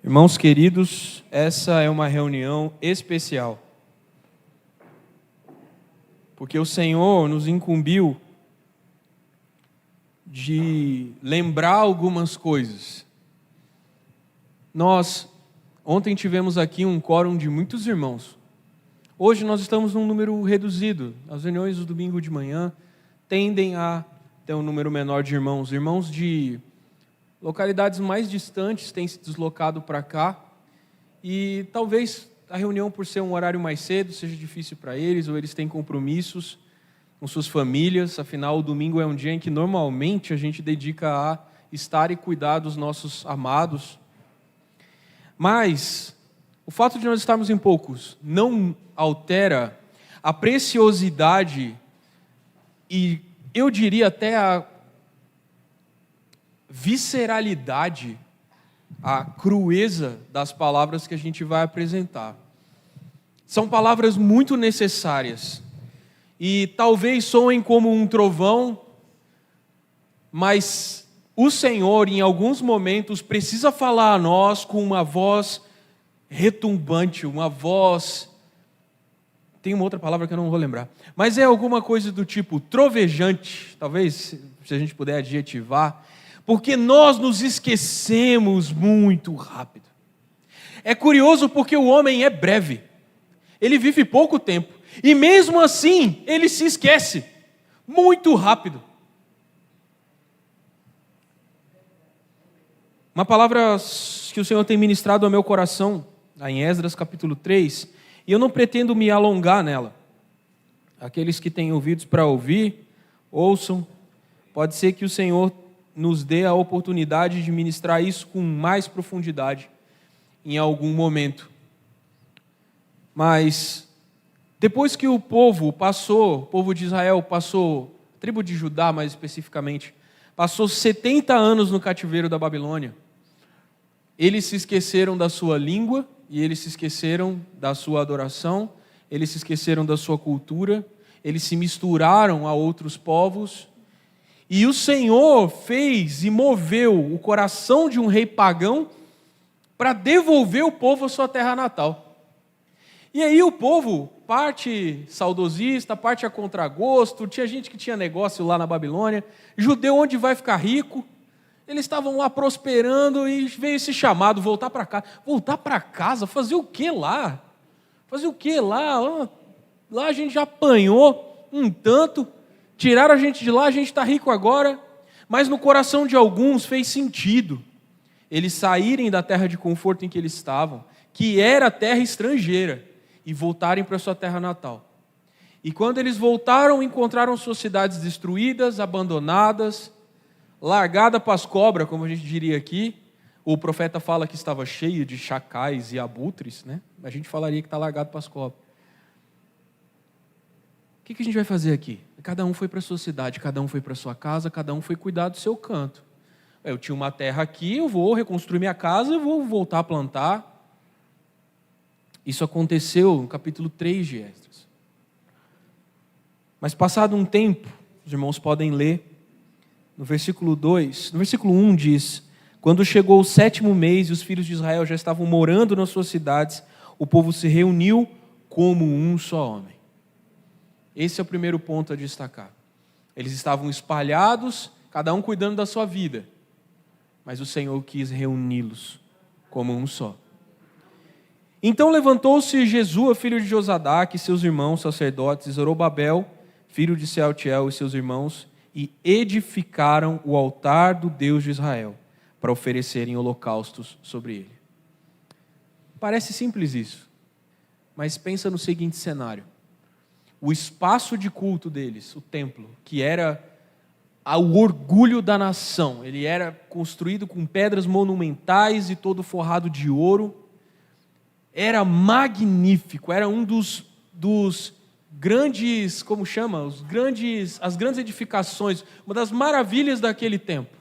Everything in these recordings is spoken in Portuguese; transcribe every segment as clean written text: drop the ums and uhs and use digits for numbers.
Irmãos queridos, essa é uma reunião especial, porque o Senhor nos incumbiu de lembrar algumas coisas. Ontem tivemos aqui um quórum de muitos irmãos. Hoje nós estamos num número reduzido. As reuniões do domingo de manhã tendem a ter um número menor de irmãos. Irmãos de localidades mais distantes têm se deslocado para cá e talvez a reunião, por ser um horário mais cedo, seja difícil para eles, ou eles têm compromissos com suas famílias. Afinal, o domingo é um dia em que normalmente a gente dedica a estar e cuidar dos nossos amados. Mas o fato de nós estarmos em poucos não altera a preciosidade e, eu diria, até a visceralidade, a crueza das palavras que a gente vai apresentar. São palavras muito necessárias e talvez soem como um trovão, mas o Senhor, em alguns momentos, precisa falar a nós com uma voz retumbante, uma voz... Tem uma outra palavra que eu não vou lembrar, mas é alguma coisa do tipo trovejante, talvez, se a gente puder adjetivar, porque nós nos esquecemos muito rápido. É curioso porque o homem é breve, ele vive pouco tempo, e mesmo assim ele se esquece muito rápido. Uma palavra que o Senhor tem ministrado ao meu coração, em Esdras capítulo 3, e eu não pretendo me alongar nela. Aqueles que têm ouvidos para ouvir, ouçam. Pode ser que o Senhor nos dê a oportunidade de ministrar isso com mais profundidade em algum momento. Mas depois que o povo de Israel passou, a tribo de Judá mais especificamente, passou 70 anos no cativeiro da Babilônia, eles se esqueceram da sua língua, e eles se esqueceram da sua adoração, eles se esqueceram da sua cultura, eles se misturaram a outros povos, e o Senhor fez e moveu o coração de um rei pagão para devolver o povo à sua terra natal. E aí o povo, parte saudosista, parte a contragosto, tinha gente que tinha negócio lá na Babilônia, judeu onde vai ficar rico, eles estavam lá prosperando e veio esse chamado, voltar para casa. Voltar para casa? Fazer o que lá? Fazer o que lá? Lá a gente já apanhou um tanto, tiraram a gente de lá, a gente está rico agora. Mas no coração de alguns fez sentido eles saírem da terra de conforto em que eles estavam, que era terra estrangeira, e voltarem para a sua terra natal. E quando eles voltaram, encontraram suas cidades destruídas, abandonadas, largada para as cobras, como a gente diria aqui. O profeta fala que estava cheio de chacais e abutres, né? A gente falaria que está largado para as cobras. O que a gente vai fazer aqui? Cada um foi para a sua cidade, cada um foi para a sua casa, cada um foi cuidar do seu canto. Eu tinha uma terra aqui, eu vou reconstruir minha casa, eu vou voltar a plantar. Isso aconteceu no capítulo 3 de Esdras. Mas passado um tempo, os irmãos podem ler, no versículo 1 diz: quando chegou o 7º mês e os filhos de Israel já estavam morando nas suas cidades, o povo se reuniu como um só homem. Esse é o primeiro ponto a destacar. Eles estavam espalhados, cada um cuidando da sua vida, mas o Senhor quis reuni-los como um só. Então levantou-se Jesua, filho de Josadaque, e seus irmãos sacerdotes, Zorobabel, filho de Sealtiel, e seus irmãos, e edificaram o altar do Deus de Israel, para oferecerem holocaustos sobre ele. Parece simples isso, mas pensa no seguinte cenário. O espaço de culto deles, o templo, que era o orgulho da nação, ele era construído com pedras monumentais e todo forrado de ouro, era magnífico, era um dos grandes, como chama? As grandes edificações, uma das maravilhas daquele tempo.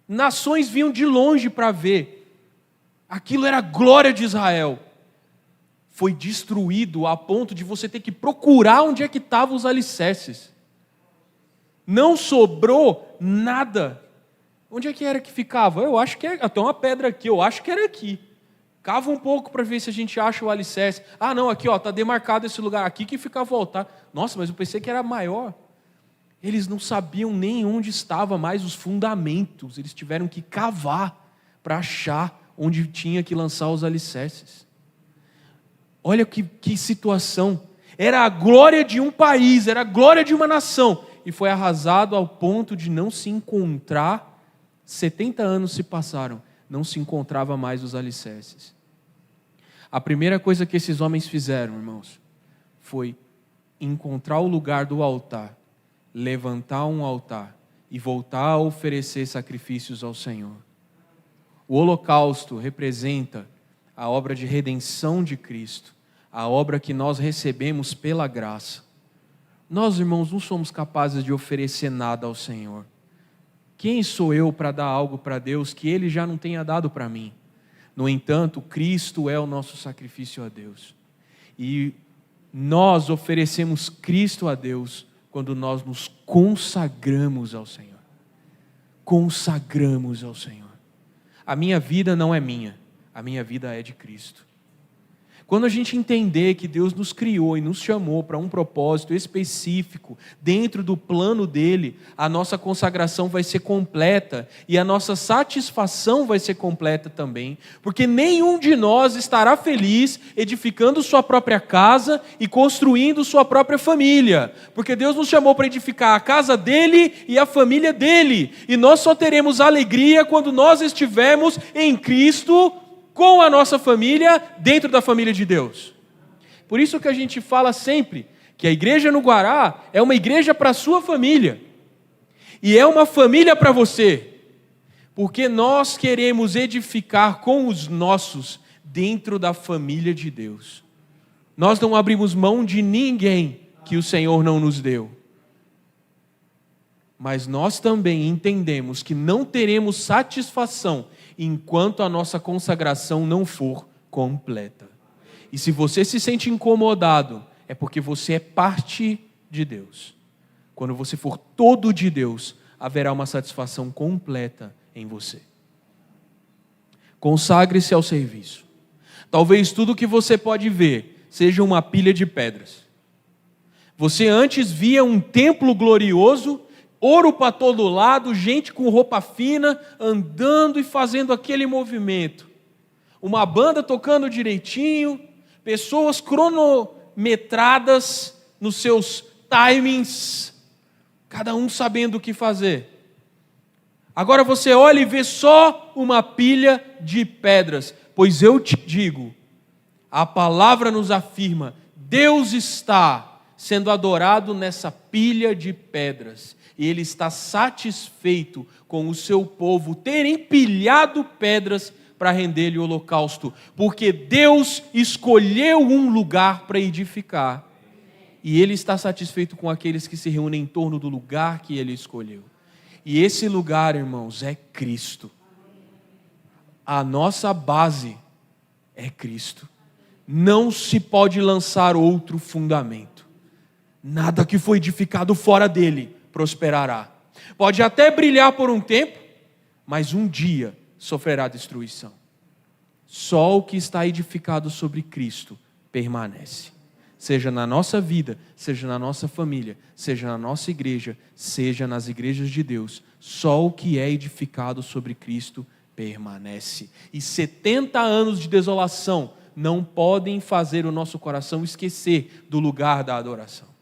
Nações vinham de longe para ver. Aquilo era a glória de Israel. Foi destruído a ponto de você ter que procurar onde é que estavam os alicerces. Não sobrou nada. Onde é que era que ficava? Eu acho que é, tem uma pedra aqui, eu acho que era aqui. Cava um pouco para ver se a gente acha o alicerce. Ah, não, aqui está demarcado esse lugar, aqui que ficava o altar. Nossa, mas eu pensei que era maior. Eles não sabiam nem onde estava mais os fundamentos. Eles tiveram que cavar para achar onde tinha que lançar os alicerces. Olha que situação. Era a glória de um país, era a glória de uma nação. E foi arrasado ao ponto de não se encontrar. 70 anos se passaram, não se encontrava mais os alicerces. A primeira coisa que esses homens fizeram, irmãos, foi encontrar o lugar do altar, levantar um altar e voltar a oferecer sacrifícios ao Senhor. O holocausto representa a obra de redenção de Cristo, a obra que nós recebemos pela graça. Nós, irmãos, não somos capazes de oferecer nada ao Senhor. Quem sou eu para dar algo para Deus que Ele já não tenha dado para mim? No entanto, Cristo é o nosso sacrifício a Deus. E nós oferecemos Cristo a Deus quando nós nos consagramos ao Senhor. Consagramos ao Senhor. A minha vida não é minha, a minha vida é de Cristo. Quando a gente entender que Deus nos criou e nos chamou para um propósito específico, dentro do plano dele, a nossa consagração vai ser completa e a nossa satisfação vai ser completa também, porque nenhum de nós estará feliz edificando sua própria casa e construindo sua própria família, porque Deus nos chamou para edificar a casa dele e a família dele, e nós só teremos alegria quando nós estivermos em Cristo, com a nossa família, dentro da família de Deus. Por isso que a gente fala sempre que a igreja no Guará é uma igreja para a sua família. E é uma família para você. Porque nós queremos edificar com os nossos dentro da família de Deus. Nós não abrimos mão de ninguém que o Senhor não nos deu. Mas nós também entendemos que não teremos satisfação enquanto a nossa consagração não for completa. E se você se sente incomodado, é porque você é parte de Deus. Quando você for todo de Deus, haverá uma satisfação completa em você. Consagre-se ao serviço. Talvez tudo que você pode ver seja uma pilha de pedras. Você antes via um templo glorioso, ouro para todo lado, gente com roupa fina, andando e fazendo aquele movimento. Uma banda tocando direitinho, pessoas cronometradas nos seus timings, cada um sabendo o que fazer. Agora você olha e vê só uma pilha de pedras, pois eu te digo, a palavra nos afirma, Deus está sendo adorado nessa pilha de pedras. E Ele está satisfeito com o seu povo ter empilhado pedras para render-lhe o holocausto, porque Deus escolheu um lugar para edificar, e Ele está satisfeito com aqueles que se reúnem em torno do lugar que Ele escolheu. E esse lugar, irmãos, é Cristo. A nossa base é Cristo. Não se pode lançar outro fundamento. Nada que foi edificado fora dele prosperará. Pode até brilhar por um tempo, mas um dia sofrerá destruição. Só o que está edificado sobre Cristo permanece. Seja na nossa vida, seja na nossa família, seja na nossa igreja, seja nas igrejas de Deus, só o que é edificado sobre Cristo permanece. E 70 anos de desolação não podem fazer o nosso coração esquecer do lugar da adoração.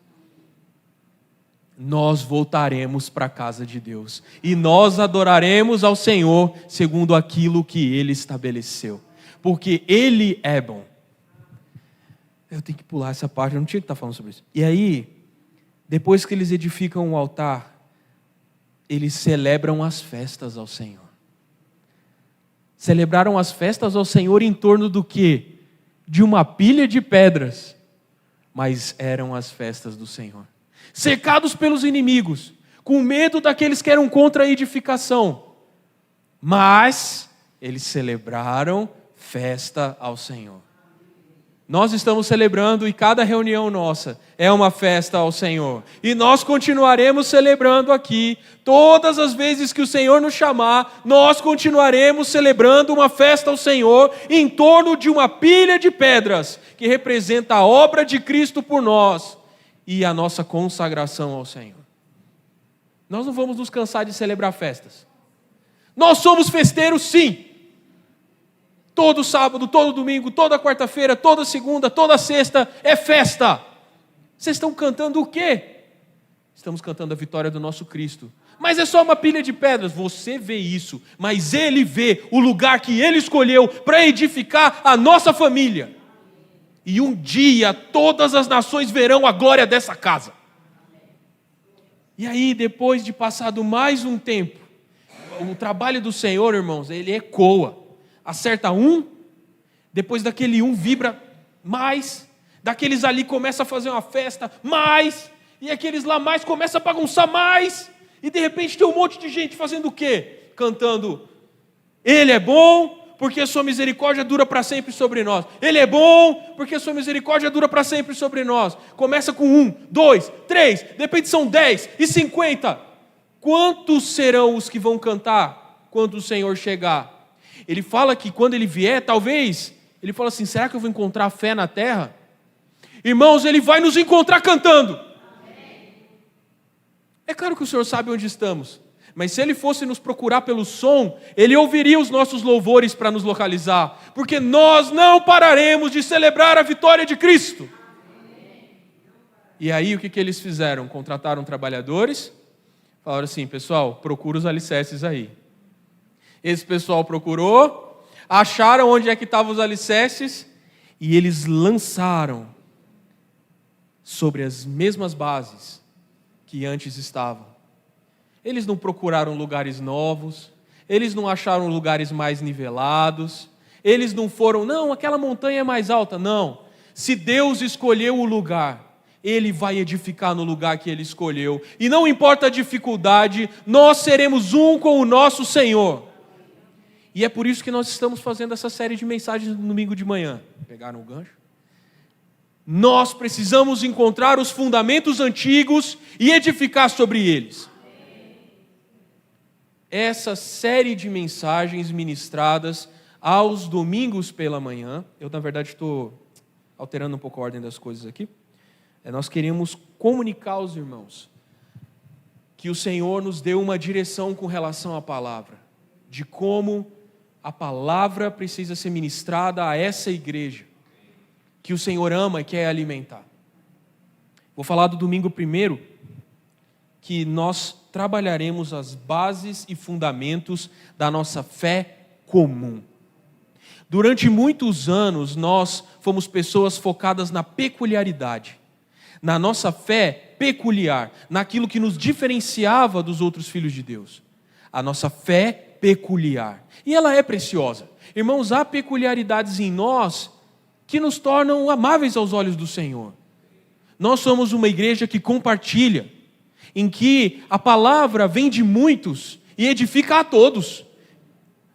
Nós voltaremos para a casa de Deus e nós adoraremos ao Senhor segundo aquilo que Ele estabeleceu, porque Ele é bom. Eu tenho que pular essa parte, eu não tinha que estar falando sobre isso. E aí, depois que eles edificam o altar, eles celebram as festas ao Senhor. Celebraram as festas ao Senhor em torno do quê? De uma pilha de pedras, mas eram as festas do Senhor. Cercados pelos inimigos, com medo daqueles que eram contra a edificação, mas eles celebraram festa ao Senhor. Nós estamos celebrando e cada reunião nossa é uma festa ao Senhor. E nós continuaremos celebrando aqui. Todas as vezes que o Senhor nos chamar, nós continuaremos celebrando uma festa ao Senhor em torno de uma pilha de pedras que representa a obra de Cristo por nós e a nossa consagração ao Senhor. Nós não vamos nos cansar de celebrar festas. Nós somos festeiros, sim. Todo sábado, todo domingo, toda quarta-feira, toda segunda, toda sexta é festa. Vocês estão cantando o quê? Estamos cantando a vitória do nosso Cristo. Mas é só uma pilha de pedras. Você vê isso, mas Ele vê o lugar que Ele escolheu para edificar a nossa família. E um dia todas as nações verão a glória dessa casa. E aí, depois de passado mais um tempo, o trabalho do Senhor, irmãos, ele ecoa. Acerta um, depois daquele um vibra mais, daqueles ali começa a fazer uma festa mais, e aqueles lá mais começa a bagunçar mais, e de repente tem um monte de gente fazendo o quê? Cantando, Ele é bom, porque a sua misericórdia dura para sempre sobre nós. Ele é bom, porque a sua misericórdia dura para sempre sobre nós. Começa com 1, 2, 3, de repente são 10 e 50. Quantos serão os que vão cantar quando o Senhor chegar? Ele fala que quando Ele vier, talvez, Ele fala assim, será que eu vou encontrar fé na terra? Irmãos, Ele vai nos encontrar cantando. É claro que o Senhor sabe onde estamos, mas se Ele fosse nos procurar pelo som, Ele ouviria os nossos louvores para nos localizar, porque nós não pararemos de celebrar a vitória de Cristo. E aí o que eles fizeram? Contrataram trabalhadores, falaram assim, pessoal, procura os alicerces aí. Esse pessoal procurou, acharam onde é que estavam os alicerces, e eles lançaram sobre as mesmas bases que antes estavam. Eles não procuraram lugares novos, eles não acharam lugares mais nivelados, eles não foram, não, aquela montanha é mais alta, não. Se Deus escolheu o lugar, Ele vai edificar no lugar que Ele escolheu. E não importa a dificuldade, nós seremos um com o nosso Senhor. E é por isso que nós estamos fazendo essa série de mensagens no domingo de manhã. Pegaram o gancho? Nós precisamos encontrar os fundamentos antigos e edificar sobre eles. Essa série de mensagens ministradas aos domingos pela manhã, eu na verdade estou alterando um pouco a ordem das coisas aqui, nós queremos comunicar aos irmãos que o Senhor nos deu uma direção com relação à palavra, de como a palavra precisa ser ministrada a essa igreja, que o Senhor ama e quer alimentar. Vou falar do domingo primeiro, que nós trabalharemos as bases e fundamentos da nossa fé comum. Durante muitos anos, nós fomos pessoas focadas na peculiaridade, na nossa fé peculiar, naquilo que nos diferenciava dos outros filhos de Deus. A nossa fé peculiar. E ela é preciosa. Irmãos, há peculiaridades em nós que nos tornam amáveis aos olhos do Senhor. Nós somos uma igreja que compartilha, em que a palavra vem de muitos e edifica a todos.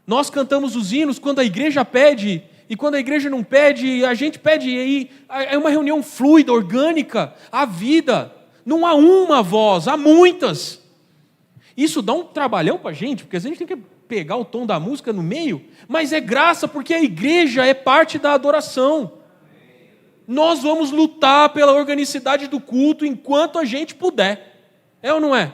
Nós cantamos os hinos quando a igreja pede, e quando a igreja não pede, a gente pede, e aí é uma reunião fluida, orgânica, há vida. Não há uma voz, há muitas. Isso dá um trabalhão para a gente, porque a gente tem que pegar o tom da música no meio, mas é graça, porque a igreja é parte da adoração. Nós vamos lutar pela organicidade do culto enquanto a gente puder. É ou não é?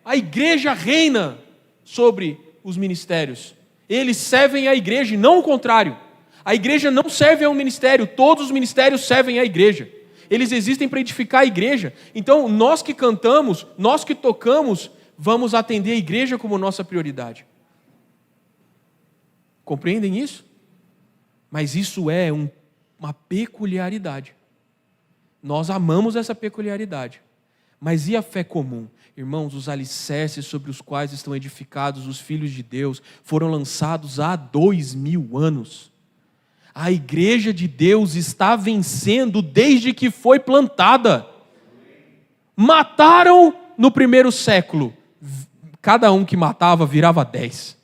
A igreja reina sobre os ministérios. Eles servem à igreja e não o contrário. A igreja não serve a um ministério, todos os ministérios servem à igreja. Eles existem para edificar a igreja. Então, nós que cantamos, nós que tocamos, vamos atender a igreja como nossa prioridade. Compreendem isso? Mas isso é uma peculiaridade. Nós amamos essa peculiaridade. Mas e a fé comum? Irmãos, os alicerces sobre os quais estão edificados os filhos de Deus foram lançados há 2000 anos. A igreja de Deus está vencendo desde que foi plantada. Mataram no primeiro século. Cada um que matava virava 10.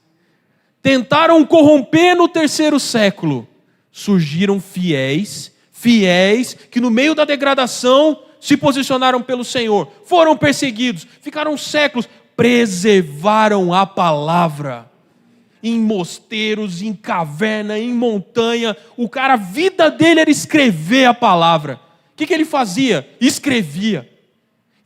Tentaram corromper no terceiro século. Surgiram fiéis, fiéis, que no meio da degradação se posicionaram pelo Senhor, foram perseguidos, ficaram séculos, preservaram a palavra. Em mosteiros, em caverna, em montanha, a vida dele era escrever a palavra. O que ele fazia? Escrevia.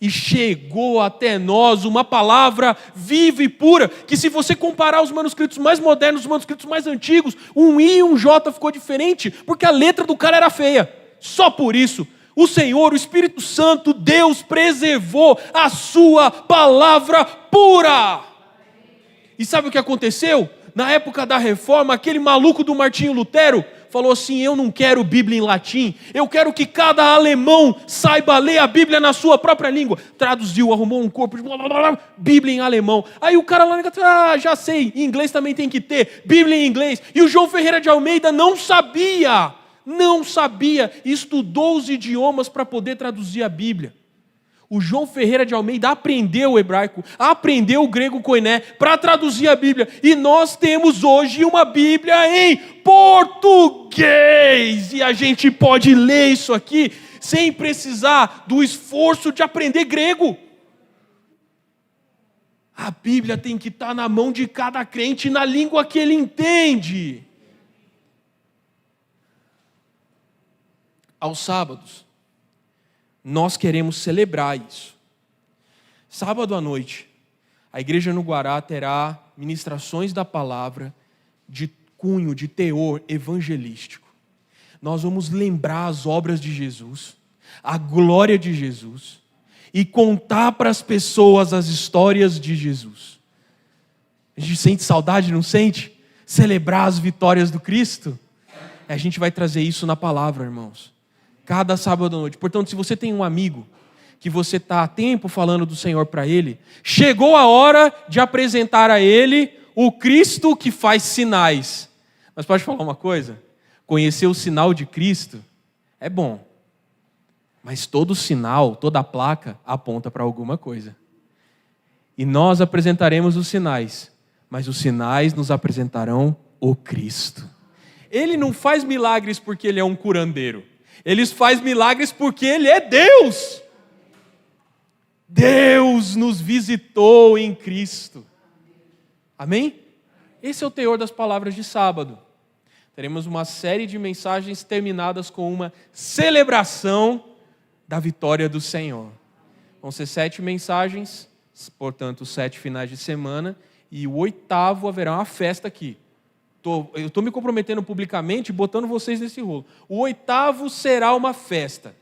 E chegou até nós uma palavra viva e pura, que se você comparar os manuscritos mais modernos, os manuscritos mais antigos, um I e um J ficou diferente, porque a letra do cara era feia. Só por isso, o Senhor, o Espírito Santo, Deus preservou a sua palavra pura. E sabe o que aconteceu? Na época da reforma, aquele maluco do Martinho Lutero falou assim: eu não quero Bíblia em latim, eu quero que cada alemão saiba ler a Bíblia na sua própria língua. Traduziu, arrumou um corpo de Bíblia em alemão. Aí o cara lá já sei, em inglês também tem que ter, Bíblia em inglês. E o João Ferreira de Almeida não sabia, estudou os idiomas para poder traduzir a Bíblia. O João Ferreira de Almeida aprendeu o hebraico, aprendeu o grego koiné para traduzir a Bíblia. E nós temos hoje uma Bíblia em português. E a gente pode ler isso aqui sem precisar do esforço de aprender grego. A Bíblia tem que estar na mão de cada crente na língua que ele entende. Aos sábados, nós queremos celebrar isso. Sábado à noite, a igreja no Guará terá ministrações da palavra de cunho, de teor evangelístico. Nós vamos lembrar as obras de Jesus, a glória de Jesus, e contar para as pessoas as histórias de Jesus. A gente sente saudade, não sente? Celebrar as vitórias do Cristo? A gente vai trazer isso na palavra, irmãos. Cada sábado à noite. Portanto, se você tem um amigo que você está há tempo falando do Senhor para ele, chegou a hora de apresentar a ele o Cristo que faz sinais. Mas pode falar uma coisa? Conhecer o sinal de Cristo é bom. Mas todo sinal, toda placa aponta para alguma coisa. E nós apresentaremos os sinais, mas os sinais nos apresentarão o Cristo. Ele não faz milagres porque ele é um curandeiro. Ele faz milagres porque Ele é Deus. Deus nos visitou em Cristo. Amém? Esse é o teor das palavras de sábado. Teremos uma série de mensagens terminadas com uma celebração da vitória do Senhor. Vão ser 7 mensagens, portanto 7 finais de semana, e o 8º haverá uma festa aqui. Eu estou me comprometendo publicamente, botando vocês nesse rolo. O 8º será uma festa.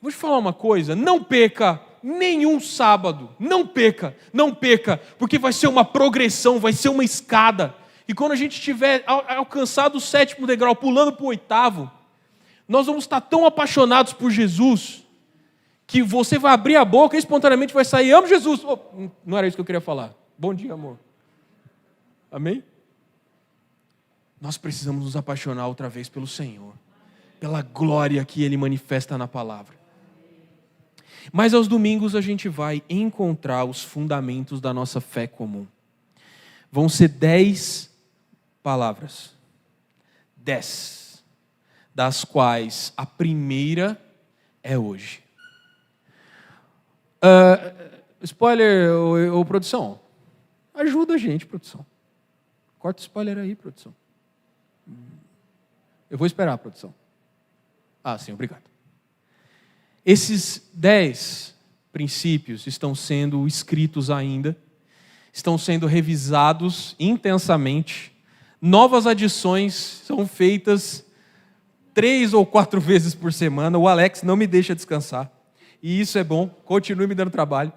Vou te falar uma coisa, não perca nenhum sábado, não perca, porque vai ser uma progressão, vai ser uma escada. E quando a gente tiver alcançado o 7º degrau, pulando para o 8º, nós vamos estar tão apaixonados por Jesus, que você vai abrir a boca e espontaneamente vai sair: amo Jesus. Oh, não era isso que eu queria falar. Bom dia, amor. Amém? Nós precisamos nos apaixonar outra vez pelo Senhor, pela glória que Ele manifesta na palavra. Mas aos domingos a gente vai encontrar os fundamentos da nossa fé comum. Vão ser 10 palavras. 10. Das quais a primeira é hoje. Spoiler, ou produção? Ajuda a gente, produção. Corta o spoiler aí, produção. Eu vou esperar a produção. Sim, obrigado. Esses 10 princípios estão sendo escritos ainda, estão sendo revisados intensamente, novas adições são feitas 3 ou 4 vezes por semana, o Alex não me deixa descansar, e isso é bom, continue me dando trabalho,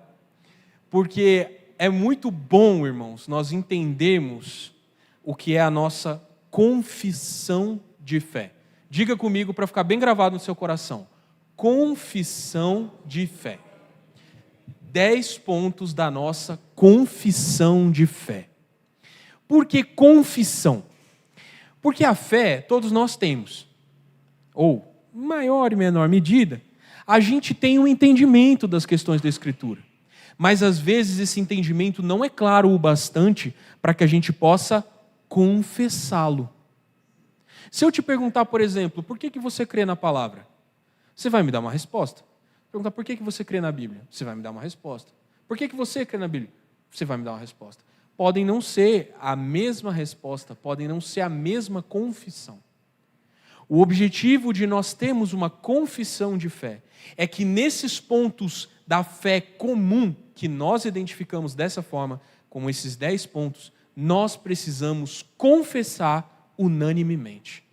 porque é muito bom, irmãos, nós entendermos o que é a nossa confissão de fé. Diga comigo para ficar bem gravado no seu coração. Confissão de fé. 10 pontos da nossa confissão de fé. Por que confissão? Porque a fé todos nós temos. Ou, em maior e menor medida, a gente tem um entendimento das questões da Escritura. Mas às vezes esse entendimento não é claro o bastante para que a gente possa confessá-lo. Se eu te perguntar, por exemplo, por que você crê na palavra? Você vai me dar uma resposta. Perguntar por que você crê na Bíblia? Você vai me dar uma resposta. Por que você crê na Bíblia? Você vai me dar uma resposta. Podem não ser a mesma resposta, podem não ser a mesma confissão. O objetivo de nós termos uma confissão de fé é que nesses pontos da fé comum, que nós identificamos dessa forma, como esses 10 pontos, nós precisamos confessar unanimemente.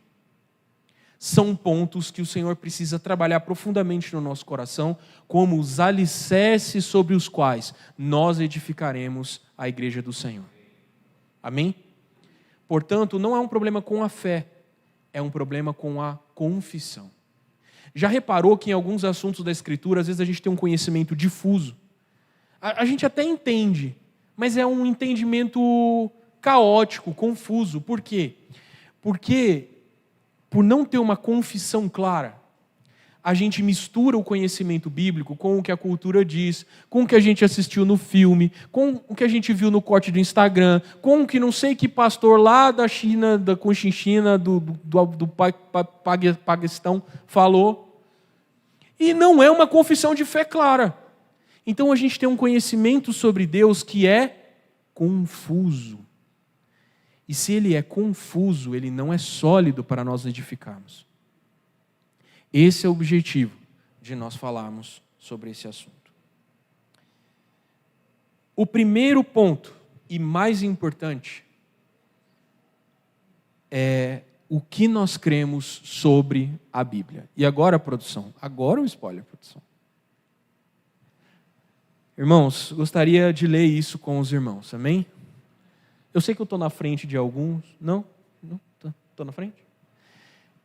São pontos que o Senhor precisa trabalhar profundamente no nosso coração, como os alicerces sobre os quais nós edificaremos a igreja do Senhor. Amém? Portanto, não é um problema com a fé, é um problema com a confissão. Já reparou que em alguns assuntos da Escritura, às vezes a gente tem um conhecimento difuso? A gente até entende, mas é um entendimento caótico, confuso. Por quê? Porque, por não ter uma confissão clara, a gente mistura o conhecimento bíblico com o que a cultura diz, com o que a gente assistiu no filme, com o que a gente viu no corte do Instagram, com o que não sei que pastor lá da China, da Conchinchina, do Paquistão falou. E não é uma confissão de fé clara. Então a gente tem um conhecimento sobre Deus que é confuso. E se ele é confuso, ele não é sólido para nós edificarmos. Esse é o objetivo de nós falarmos sobre esse assunto. O primeiro ponto, e mais importante, é o que nós cremos sobre a Bíblia. E agora, produção? Agora o spoiler, produção. Irmãos, gostaria de ler isso com os irmãos, amém? Eu sei que eu estou na frente de alguns. Não? Não? Estou na frente?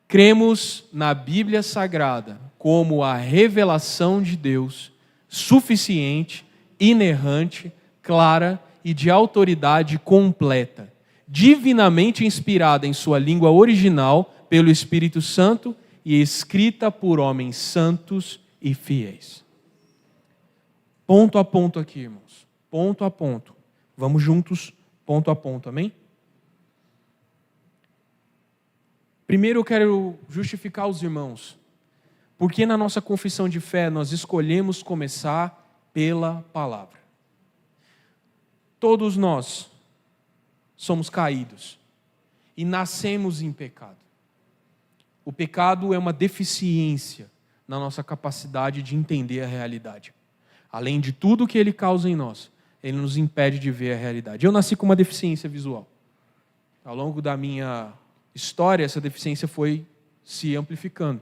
Cremos na Bíblia Sagrada como a revelação de Deus suficiente, inerrante, clara e de autoridade completa, divinamente inspirada em sua língua original pelo Espírito Santo e escrita por homens santos e fiéis. Ponto a ponto aqui, irmãos. Ponto a ponto. Vamos juntos, ponto a ponto, amém? Primeiro eu quero justificar os irmãos. Porque na nossa confissão de fé nós escolhemos começar pela palavra. Todos nós somos caídos e nascemos em pecado. O pecado é uma deficiência na nossa capacidade de entender a realidade. Além de tudo que ele causa em nós, ele nos impede de ver a realidade. Eu nasci com uma deficiência visual. Ao longo da minha história, essa deficiência foi se amplificando.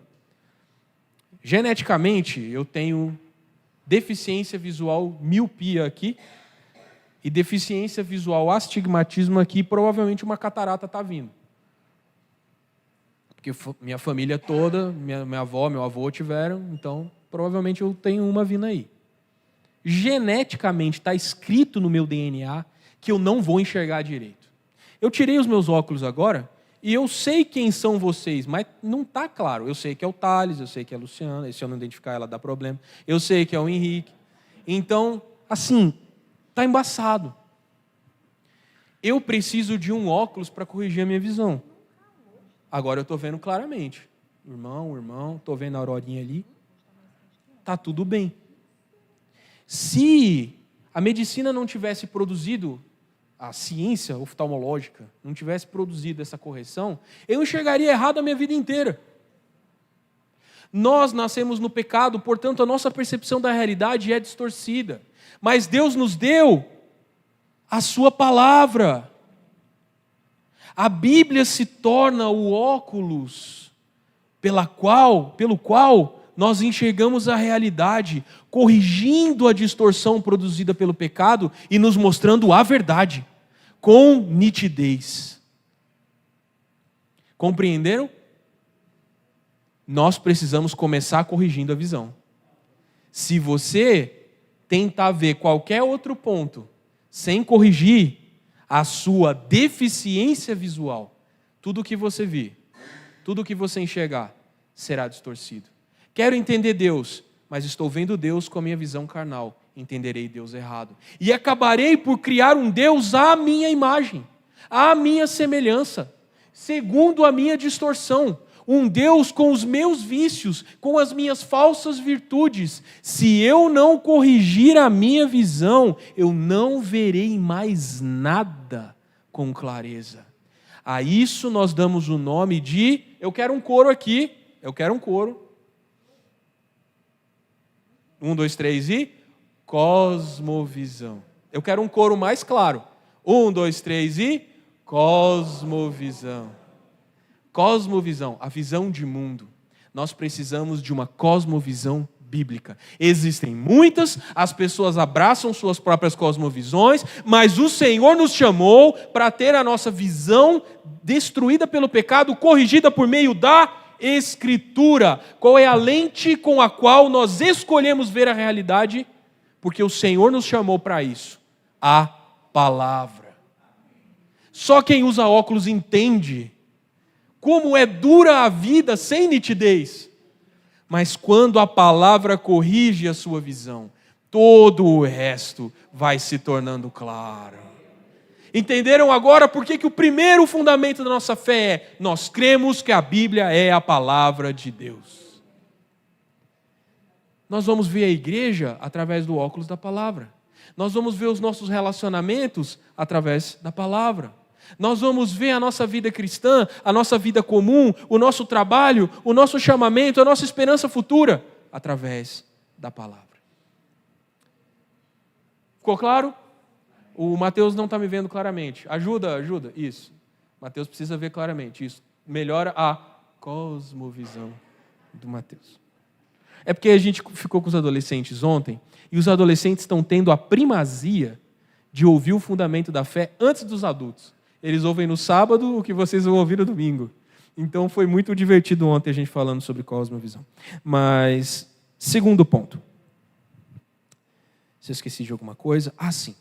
Geneticamente, eu tenho deficiência visual miopia aqui e deficiência visual astigmatismo aqui, e provavelmente uma catarata está vindo. Porque minha família toda, minha avó, meu avô tiveram, então provavelmente eu tenho uma vindo aí. Geneticamente está escrito no meu DNA que eu não vou enxergar direito. Eu tirei os meus óculos agora e eu sei quem são vocês, mas não está claro. Eu sei que é o Thales, eu sei que é a Luciana, e se eu não identificar ela dá problema. Eu sei que é o Henrique. Então, assim, está embaçado. Eu preciso de um óculos para corrigir a minha visão. Agora eu estou vendo claramente. Irmão, estou vendo a aurorinha ali. Está tudo bem. Se a medicina não tivesse produzido, a ciência oftalmológica não tivesse produzido essa correção, eu enxergaria errado a minha vida inteira. Nós nascemos no pecado, portanto a nossa percepção da realidade é distorcida. Mas Deus nos deu a sua palavra. A Bíblia se torna o óculos pelo qual nós enxergamos a realidade, corrigindo a distorção produzida pelo pecado e nos mostrando a verdade, com nitidez. Compreenderam? Nós precisamos começar corrigindo a visão. Se você tentar ver qualquer outro ponto sem corrigir a sua deficiência visual, tudo que você vir, tudo que você enxergar, será distorcido. Quero entender Deus, mas estou vendo Deus com a minha visão carnal. Entenderei Deus errado. E acabarei por criar um Deus à minha imagem, à minha semelhança. segundo a minha distorção. Um Deus com os meus vícios, com as minhas falsas virtudes. Se eu não corrigir a minha visão, eu não verei mais nada com clareza. A isso nós damos o nome de... Eu quero um coro aqui. Eu quero um coro. 1, 2, 3 e... Cosmovisão. Eu quero um coro mais claro. 1, 2, 3 e... Cosmovisão. Cosmovisão, a visão de mundo. Nós precisamos de uma cosmovisão bíblica. Existem muitas, as pessoas abraçam suas próprias cosmovisões, mas o Senhor nos chamou para ter a nossa visão destruída pelo pecado, corrigida por meio da Escritura. Qual é a lente com a qual nós escolhemos ver a realidade? Porque o Senhor nos chamou para isso. A palavra. Só quem usa óculos entende como é dura a vida sem nitidez. Mas quando a palavra corrige a sua visão, todo o resto vai se tornando claro. Entenderam agora por que o primeiro fundamento da nossa fé é: nós cremos que a Bíblia é a palavra de Deus. Nós vamos ver a igreja através do óculos da palavra. Nós vamos ver os nossos relacionamentos através da palavra. Nós vamos ver a nossa vida cristã, a nossa vida comum, o nosso trabalho, o nosso chamamento, a nossa esperança futura, através da palavra. Ficou claro? O Mateus não está me vendo claramente. Ajuda. Isso. Mateus precisa ver claramente. Isso. Melhora a cosmovisão do Mateus. É porque a gente ficou com os adolescentes ontem, e os adolescentes estão tendo a primazia de ouvir o fundamento da fé antes dos adultos. Eles ouvem no sábado o que vocês vão ouvir no domingo. Então foi muito divertido ontem a gente falando sobre cosmovisão. Mas, segundo ponto. Se eu esqueci de alguma coisa. Sim.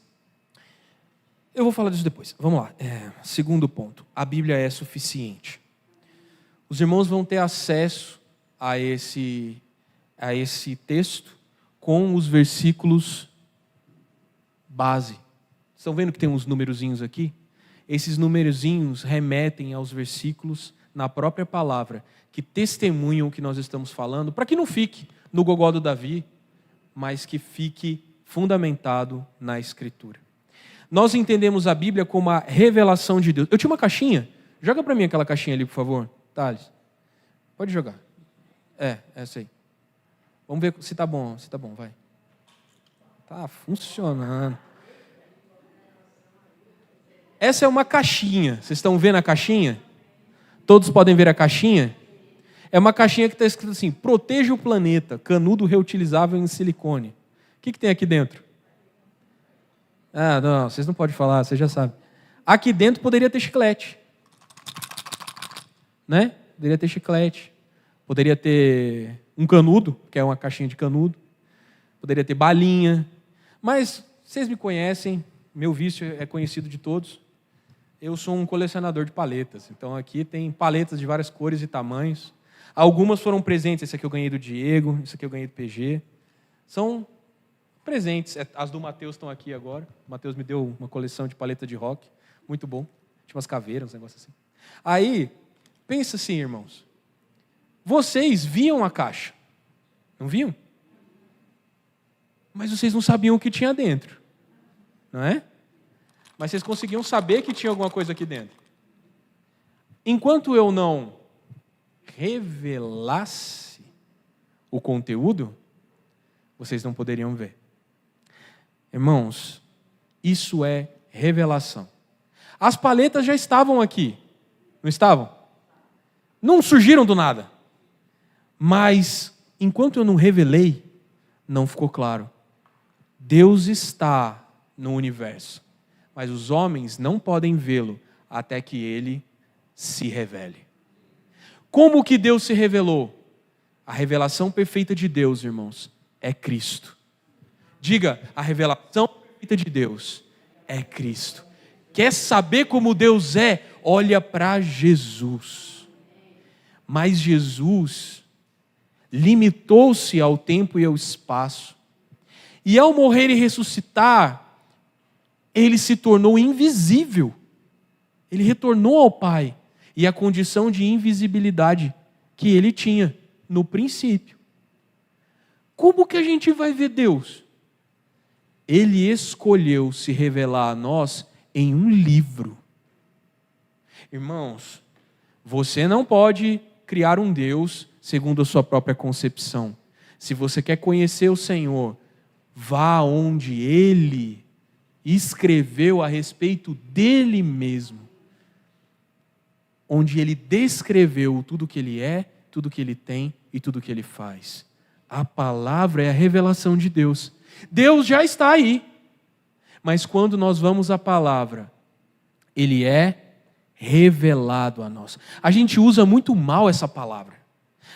Eu vou falar disso depois. Vamos lá. Segundo ponto. A Bíblia é suficiente. Os irmãos vão ter acesso a esse texto com os versículos base. Estão vendo que tem uns numerozinhos aqui? Esses numerozinhos remetem aos versículos na própria palavra, que testemunham o que nós estamos falando, para que não fique no gogó do Davi, mas que fique fundamentado na Escritura. Nós entendemos a Bíblia como a revelação de Deus. Eu tinha uma caixinha. Joga para mim aquela caixinha ali, por favor. Thales. Pode jogar. Essa aí. Vamos ver se está bom, vai. Tá funcionando. Essa é uma caixinha. Vocês estão vendo a caixinha? Todos podem ver a caixinha? É uma caixinha que está escrito assim: proteja o planeta, canudo reutilizável em silicone. O que tem aqui dentro? Não, vocês não podem falar, vocês já sabem. Aqui dentro poderia ter chiclete. Né? Poderia ter chiclete. Poderia ter um canudo, que é uma caixinha de canudo. Poderia ter balinha. Mas vocês me conhecem, meu vício é conhecido de todos. Eu sou um colecionador de paletas. Então aqui tem paletas de várias cores e tamanhos. Algumas foram presentes. Esse aqui eu ganhei do Diego, esse aqui eu ganhei do PG. São presentes. As do Mateus estão aqui agora. O Mateus me deu uma coleção de paleta de rock. Muito bom. Tinha umas caveiras, um negócio assim. Aí, pensa assim, irmãos. Vocês viam a caixa. Não viam? Mas vocês não sabiam o que tinha dentro. Não é? Mas vocês conseguiam saber que tinha alguma coisa aqui dentro. Enquanto eu não revelasse o conteúdo, vocês não poderiam ver. Irmãos, isso é revelação. As paletas já estavam aqui, não estavam? Não surgiram do nada. Mas, enquanto eu não revelei, não ficou claro. Deus está no universo, mas os homens não podem vê-lo até que ele se revele. Como que Deus se revelou? A revelação perfeita de Deus, irmãos, é Cristo. Diga, a revelação perfeita de Deus é Cristo. Quer saber como Deus é? Olha para Jesus. Mas Jesus limitou-se ao tempo e ao espaço. E ao morrer e ressuscitar, ele se tornou invisível. Ele retornou ao Pai. e a condição de invisibilidade que ele tinha no princípio. Como que a gente vai ver Deus? Ele escolheu se revelar a nós em um livro. Irmãos, você não pode criar um Deus segundo a sua própria concepção. Se você quer conhecer o Senhor, vá onde Ele escreveu a respeito dele mesmo. Onde Ele descreveu tudo o que Ele é, tudo o que Ele tem e tudo o que Ele faz. A palavra é a revelação de Deus. Deus já está aí. Mas quando nós vamos à palavra, Ele é revelado a nós. A gente usa muito mal essa palavra.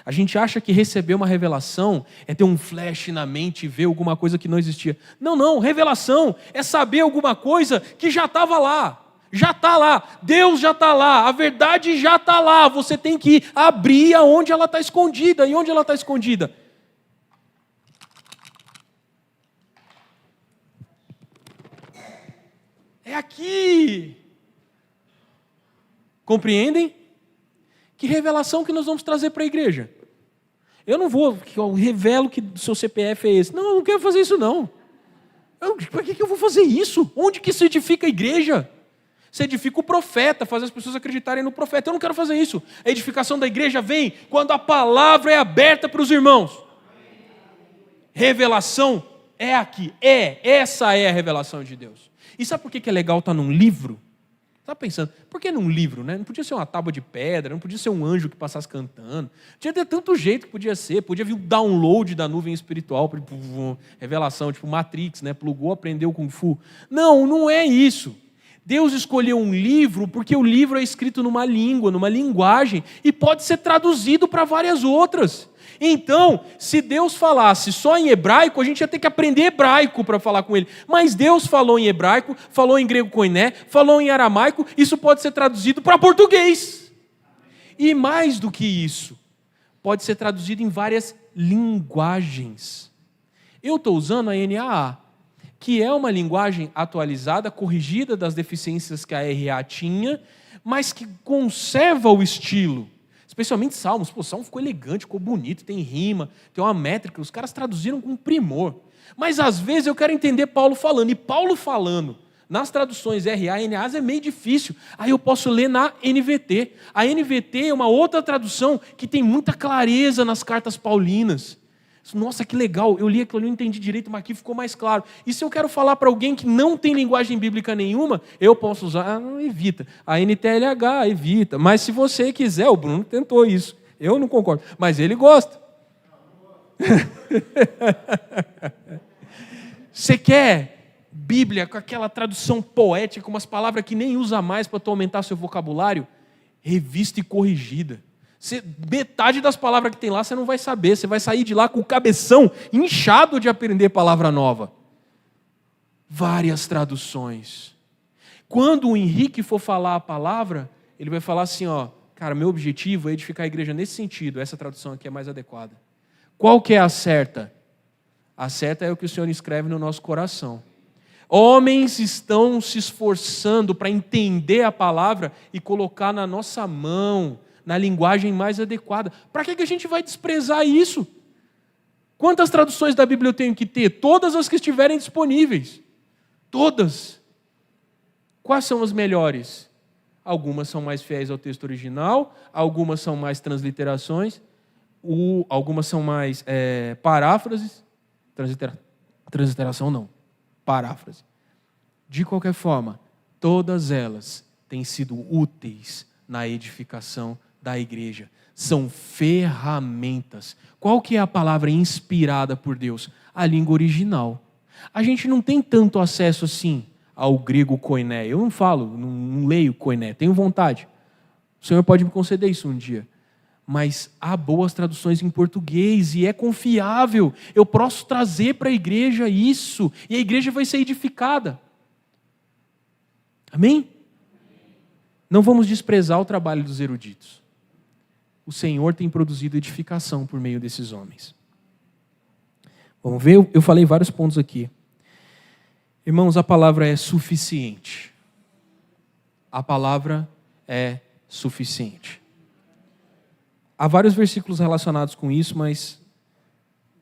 A gente acha que receber uma revelação é ter um flash na mente e ver alguma coisa que não existia. Não, revelação é saber alguma coisa que já estava lá. Já está lá, Deus já está lá, a verdade já está lá. Você tem que abrir aonde ela está escondida. E onde ela está escondida? É aqui. Compreendem? Que revelação que nós vamos trazer para a igreja? Eu não vou, eu revelo que o seu CPF é esse. Não, eu não quero fazer isso não. Para que eu vou fazer isso? Onde que se edifica a igreja? Se edifica o profeta, faz as pessoas acreditarem no profeta. Eu não quero fazer isso. A edificação da igreja vem quando a palavra é aberta para os irmãos. Revelação é aqui. Essa é a revelação de Deus. E sabe por que é legal estar num livro? Você está pensando, por que num livro, né? Não podia ser uma tábua de pedra, não podia ser um anjo que passasse cantando. Tinha de ter tanto jeito que podia ser. Podia vir o download da nuvem espiritual, revelação, tipo Matrix, né? Plugou, aprendeu Kung Fu. Não é isso. Deus escolheu um livro porque o livro é escrito numa língua, numa linguagem, e pode ser traduzido para várias outras. Então, se Deus falasse só em hebraico, a gente ia ter que aprender hebraico para falar com Ele. Mas Deus falou em hebraico, falou em grego koiné, falou em aramaico, isso pode ser traduzido para português. E mais do que isso, pode ser traduzido em várias linguagens. Eu estou usando a NAA, que é uma linguagem atualizada, corrigida das deficiências que a RA tinha, mas que conserva o estilo. Especialmente Salmos. Pô, Salmo ficou elegante, ficou bonito, tem rima, tem uma métrica, os caras traduziram com primor. Mas às vezes eu quero entender Paulo falando, e Paulo falando nas traduções RA e NAs é meio difícil. Aí eu posso ler na NVT. A NVT é uma outra tradução que tem muita clareza nas cartas paulinas. Nossa, que legal, eu li aquilo, eu não entendi direito, mas aqui ficou mais claro. E se eu quero falar para alguém que não tem linguagem bíblica nenhuma, eu posso usar, evita. A NTLH, evita. Mas se você quiser, o Bruno tentou isso. Eu não concordo, mas ele gosta. Você quer Bíblia com aquela tradução poética, com umas palavras que nem usa mais para tu aumentar seu vocabulário? Revista e corrigida. Metade das palavras que tem lá você não vai saber. Você vai sair de lá com o cabeção inchado de aprender palavra nova. Várias traduções. Quando o Henrique for falar a palavra, ele vai falar assim, cara, meu objetivo é edificar a igreja nesse sentido. Essa tradução aqui é mais adequada. Qual que é a certa? A certa é o que o Senhor escreve no nosso coração. Homens estão se esforçando para entender a palavra e colocar na nossa mão, na linguagem mais adequada. Para que a gente vai desprezar isso? Quantas traduções da Bíblia eu tenho que ter? Todas as que estiverem disponíveis. Todas. Quais são as melhores? Algumas são mais fiéis ao texto original, algumas são mais transliterações, algumas são mais paráfrases. Transliteração não, paráfrase. De qualquer forma, todas elas têm sido úteis na edificação da igreja. São ferramentas. Qual que é a palavra inspirada por Deus? A língua original. A gente não tem tanto acesso assim ao grego koiné. Eu não falo, não leio koiné, tenho vontade. O Senhor pode me conceder isso um dia. Mas há boas traduções em português e é confiável. Eu posso trazer para a igreja isso e a igreja vai ser edificada. Amém? Não vamos desprezar o trabalho dos eruditos. O Senhor tem produzido edificação por meio desses homens. Vamos ver? Eu falei vários pontos aqui. Irmãos, a palavra é suficiente. A palavra é suficiente. Há vários versículos relacionados com isso, mas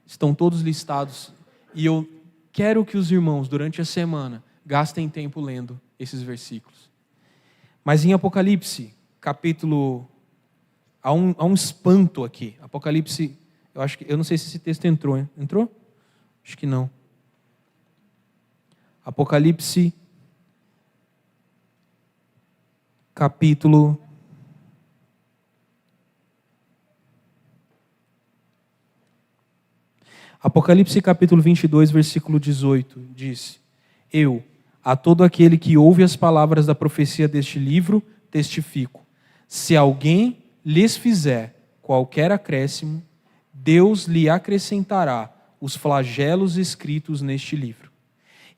estão todos listados. E eu quero que os irmãos, durante a semana, gastem tempo lendo esses versículos. Mas em Apocalipse, capítulo... Há um espanto aqui. Apocalipse, eu não sei se esse texto entrou, hein? Entrou? Acho que não. Apocalipse, capítulo... Apocalipse capítulo 22, versículo 18, diz: Eu, a todo aquele que ouve as palavras da profecia deste livro, testifico. Se alguém lhes fizer qualquer acréscimo, Deus lhe acrescentará os flagelos escritos neste livro.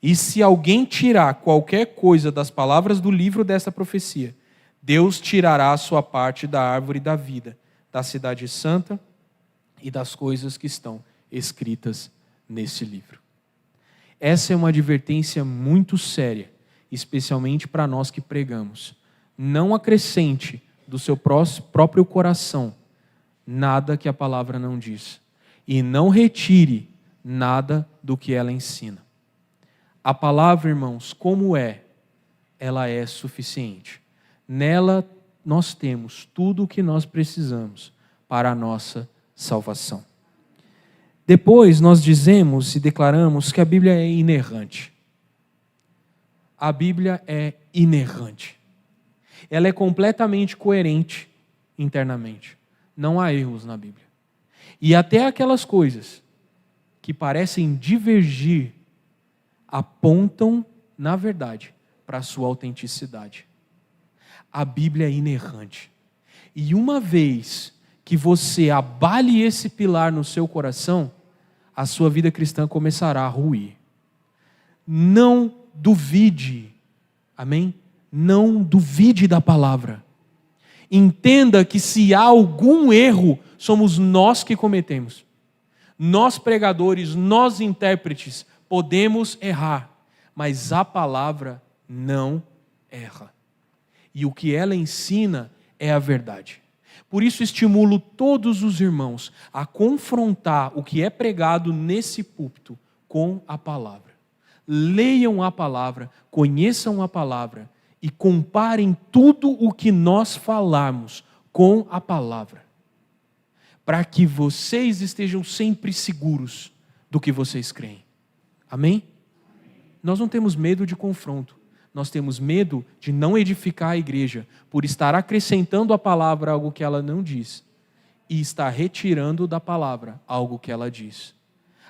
E se alguém tirar qualquer coisa das palavras do livro desta profecia, Deus tirará a sua parte da árvore da vida, da cidade santa e das coisas que estão escritas nesse livro. Essa é uma advertência muito séria, especialmente para nós que pregamos. Não acrescente do seu próprio coração nada que a palavra não diz. E não retire nada do que ela ensina. A palavra, irmãos, como é? Ela é suficiente. Nela nós temos tudo o que nós precisamos para a nossa salvação. Depois nós dizemos e declaramos que a Bíblia é inerrante. A Bíblia é inerrante. Ela é completamente coerente internamente. Não há erros na Bíblia. E até aquelas coisas que parecem divergir apontam, na verdade, para a sua autenticidade. A Bíblia é inerrante. E uma vez que você abale esse pilar no seu coração, a sua vida cristã começará a ruir. Não duvide, amém? Não duvide da palavra. Entenda que se há algum erro, somos nós que cometemos. Nós pregadores, nós intérpretes, podemos errar, mas a palavra não erra. E o que ela ensina é a verdade. Por isso estimulo todos os irmãos a confrontar o que é pregado nesse púlpito com a palavra. Leiam a palavra, conheçam a palavra e comparem tudo o que nós falarmos com a palavra, para que vocês estejam sempre seguros do que vocês creem. Amém? Nós não temos medo de confronto. Nós temos medo de não edificar a igreja por estar acrescentando à palavra algo que ela não diz e estar retirando da palavra algo que ela diz.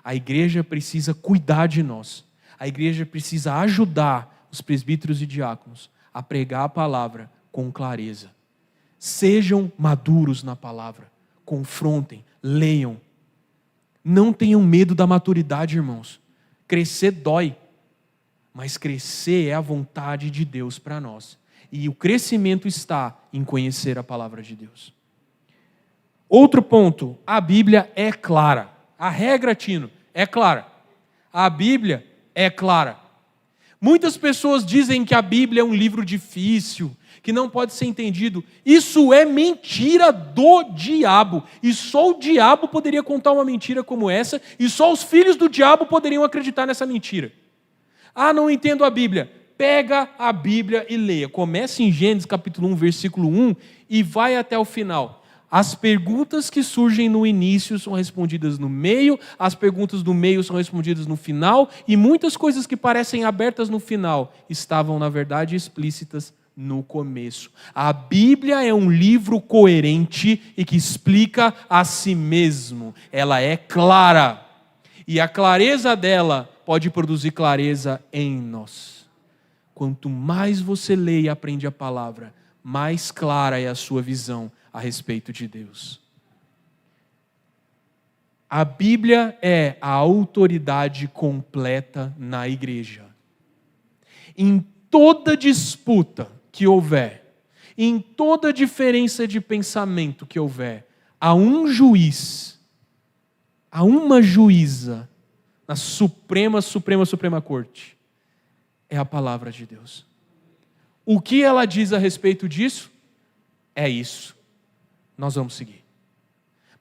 A igreja precisa cuidar de nós. A igreja precisa ajudar os presbíteros e diáconos a pregar a palavra com clareza. Sejam maduros na palavra. Confrontem, leiam. Não tenham medo da maturidade, irmãos. Crescer dói. Mas crescer é a vontade de Deus para nós. E o crescimento está em conhecer a palavra de Deus. Outro ponto, a Bíblia é clara. A regra, Tino, é clara. A Bíblia é clara. Muitas pessoas dizem que a Bíblia é um livro difícil, que não pode ser entendido. Isso é mentira do diabo. E só o diabo poderia contar uma mentira como essa, e só os filhos do diabo poderiam acreditar nessa mentira. Ah, não entendo a Bíblia. Pega a Bíblia e leia. Comece em Gênesis capítulo 1, versículo 1 e vai até o final. As perguntas que surgem no início são respondidas no meio, as perguntas do meio são respondidas no final, e muitas coisas que parecem abertas no final estavam, na verdade, explícitas no começo. A Bíblia é um livro coerente e que explica a si mesmo. Ela é clara. E a clareza dela pode produzir clareza em nós. Quanto mais você lê e aprende a palavra, mais clara é a sua visão a respeito de Deus. A Bíblia é a autoridade completa na igreja. Em toda disputa que houver, em toda diferença de pensamento que houver, há um juiz, há uma juíza na Suprema Corte. É a palavra de Deus. O que ela diz a respeito disso? é isso, nós vamos seguir.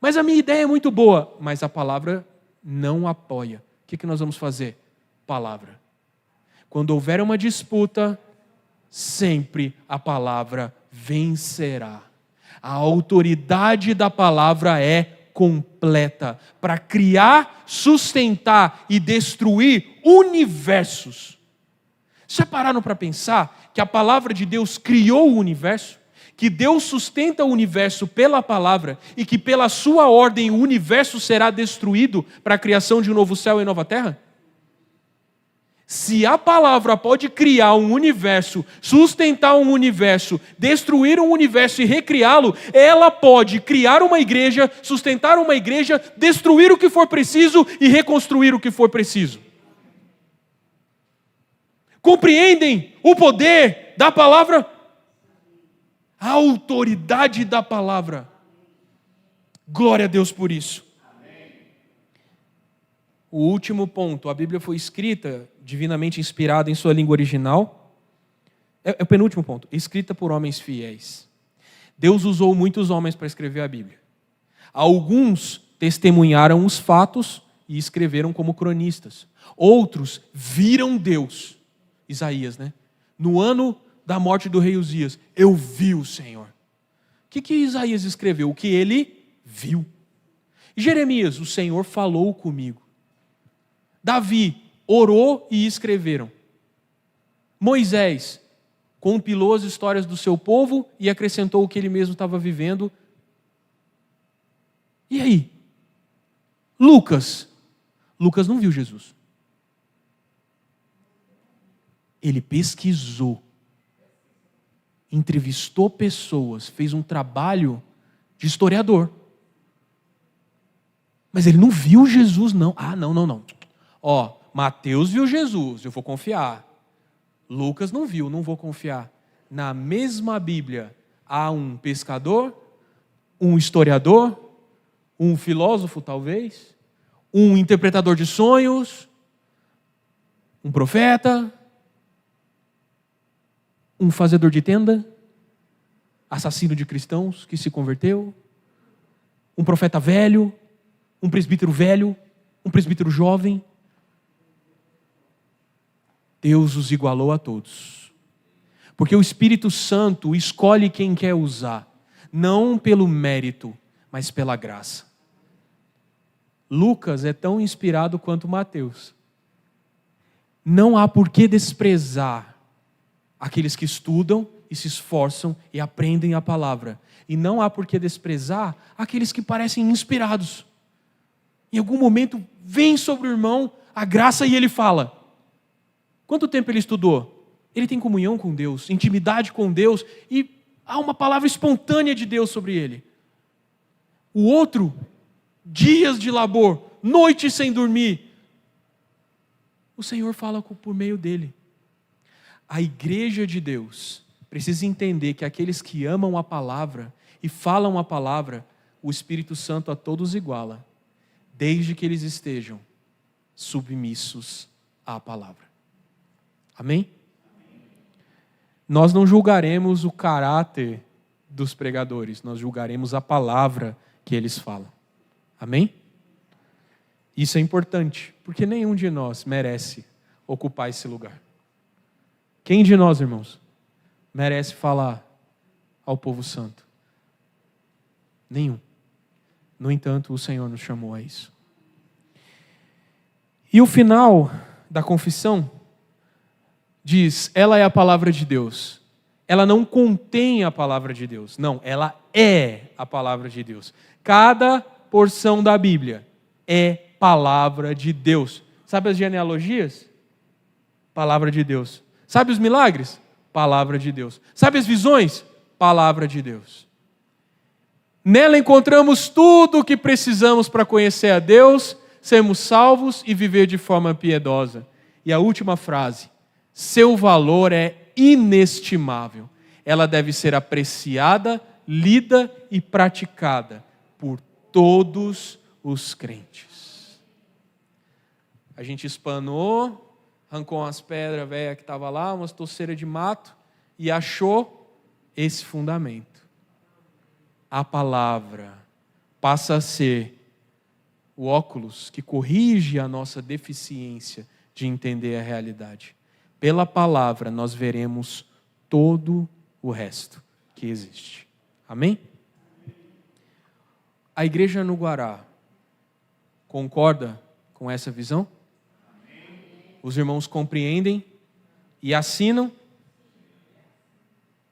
Mas a minha ideia é muito boa, mas a palavra não apoia. O que nós vamos fazer? Palavra. Quando houver uma disputa, sempre a palavra vencerá. A autoridade da palavra é completa para criar, sustentar e destruir universos. Já pararam para pensar que a palavra de Deus criou o universo? Que Deus sustenta o universo pela palavra e que pela sua ordem o universo será destruído para a criação de um novo céu e nova terra? Se a palavra pode criar um universo, sustentar um universo, destruir um universo e recriá-lo, ela pode criar uma igreja, sustentar uma igreja, destruir o que for preciso e reconstruir o que for preciso. Compreendem o poder da palavra? A autoridade da palavra. Glória a Deus por isso. O último ponto, a Bíblia foi escrita, divinamente inspirada em sua língua original. É o penúltimo ponto, escrita por homens fiéis. Deus usou muitos homens para escrever a Bíblia. Alguns testemunharam os fatos e escreveram como cronistas. Outros viram Deus. Isaías, né? No ano da morte do rei Uzias, eu vi o Senhor. O que Isaías escreveu? O que ele viu. Jeremias, o Senhor falou comigo. Davi orou e escreveram. Moisés compilou as histórias do seu povo e acrescentou o que ele mesmo estava vivendo. E aí? Lucas não viu Jesus. Ele pesquisou, entrevistou pessoas, fez um trabalho de historiador. Mas ele não viu Jesus, não. Ah, não. Mateus viu Jesus, eu vou confiar. Lucas não viu, não vou confiar. Na mesma Bíblia, há um pescador, um historiador, um filósofo talvez, um interpretador de sonhos, um profeta, um fazedor de tenda, assassino de cristãos que se converteu, um profeta velho, um presbítero velho, um presbítero jovem. Deus os igualou a todos. Porque o Espírito Santo escolhe quem quer usar, não pelo mérito, mas pela graça. Lucas é tão inspirado quanto Mateus. Não há por que desprezar aqueles que estudam e se esforçam e aprendem a palavra. E não há por que desprezar aqueles que parecem inspirados. Em algum momento vem sobre o irmão a graça e ele fala. Quanto tempo ele estudou? Ele tem comunhão com Deus, intimidade com Deus e há uma palavra espontânea de Deus sobre ele. O outro, dias de labor, noites sem dormir. O Senhor fala por meio dele. A igreja de Deus precisa entender que aqueles que amam a palavra e falam a palavra, o Espírito Santo a todos iguala, desde que eles estejam submissos à palavra. Amém? Nós não julgaremos o caráter dos pregadores, nós julgaremos a palavra que eles falam. Amém? Isso é importante, porque nenhum de nós merece ocupar esse lugar. Quem de nós, irmãos, merece falar ao povo santo? Nenhum. No entanto, o Senhor nos chamou a isso. E o final da confissão diz, ela é a palavra de Deus. Ela não contém a palavra de Deus. Não, ela é a palavra de Deus. Cada porção da Bíblia é palavra de Deus. Sabe as genealogias? Palavra de Deus. Sabe os milagres? Palavra de Deus. Sabe as visões? Palavra de Deus. Nela encontramos tudo o que precisamos para conhecer a Deus, sermos salvos e viver de forma piedosa. E a última frase, seu valor é inestimável. Ela deve ser apreciada, lida e praticada por todos os crentes. A gente espanou, arrancou umas pedras velhas que estavam lá, umas toceiras de mato e achou esse fundamento. a palavra passa a ser o óculos que corrige a nossa deficiência de entender a realidade. Pela palavra nós veremos todo o resto que existe. Amém? A igreja no Guará concorda com essa visão? Os irmãos compreendem e assinam?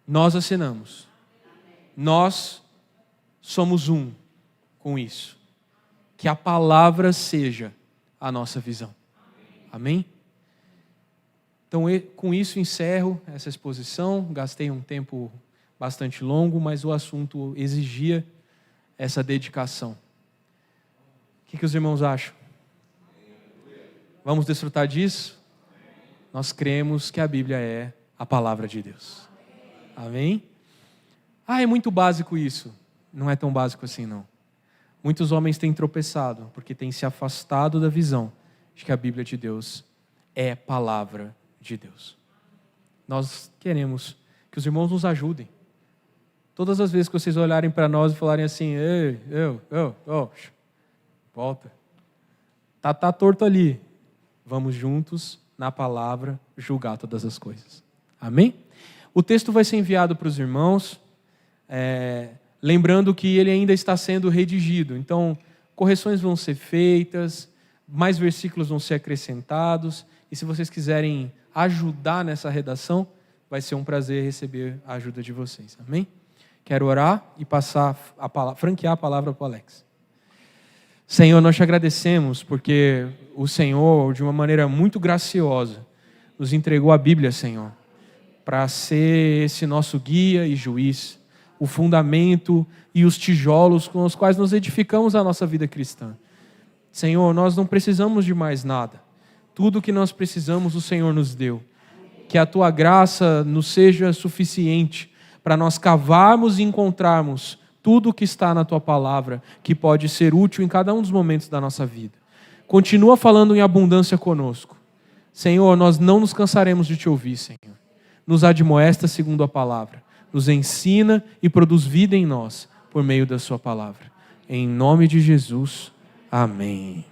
Nós assinamos. Nós somos um com isso. Que a palavra seja a nossa visão. Amém? Então, com isso encerro essa exposição. Gastei um tempo bastante longo, mas o assunto exigia essa dedicação. O que os irmãos acham? Vamos desfrutar disso? Nós cremos que a Bíblia é a palavra de Deus. Amém? É muito básico isso. Não é tão básico assim, não. Muitos homens têm tropeçado, porque têm se afastado da visão de que a Bíblia de Deus é palavra de Deus. Nós queremos que os irmãos nos ajudem. Todas as vezes que vocês olharem para nós e falarem assim, volta. Tá torto ali. Vamos juntos, na palavra, julgar todas as coisas. Amém? O texto vai ser enviado para os irmãos, lembrando que ele ainda está sendo redigido. Então, correções vão ser feitas, mais versículos vão ser acrescentados, e se vocês quiserem ajudar nessa redação, vai ser um prazer receber a ajuda de vocês. Amém? Quero orar e passar franquear a palavra para o Alex. Senhor, nós te agradecemos porque o Senhor, de uma maneira muito graciosa, nos entregou a Bíblia, Senhor, para ser esse nosso guia e juiz, o fundamento e os tijolos com os quais nos edificamos a nossa vida cristã. Senhor, nós não precisamos de mais nada. Tudo o que nós precisamos, o Senhor nos deu. Que a tua graça nos seja suficiente para nós cavarmos e encontrarmos tudo o que está na tua palavra, que pode ser útil em cada um dos momentos da nossa vida. Continua falando em abundância conosco. Senhor, nós não nos cansaremos de te ouvir, Senhor. Nos admoesta segundo a palavra. Nos ensina e produz vida em nós, por meio da sua palavra. Em nome de Jesus, amém.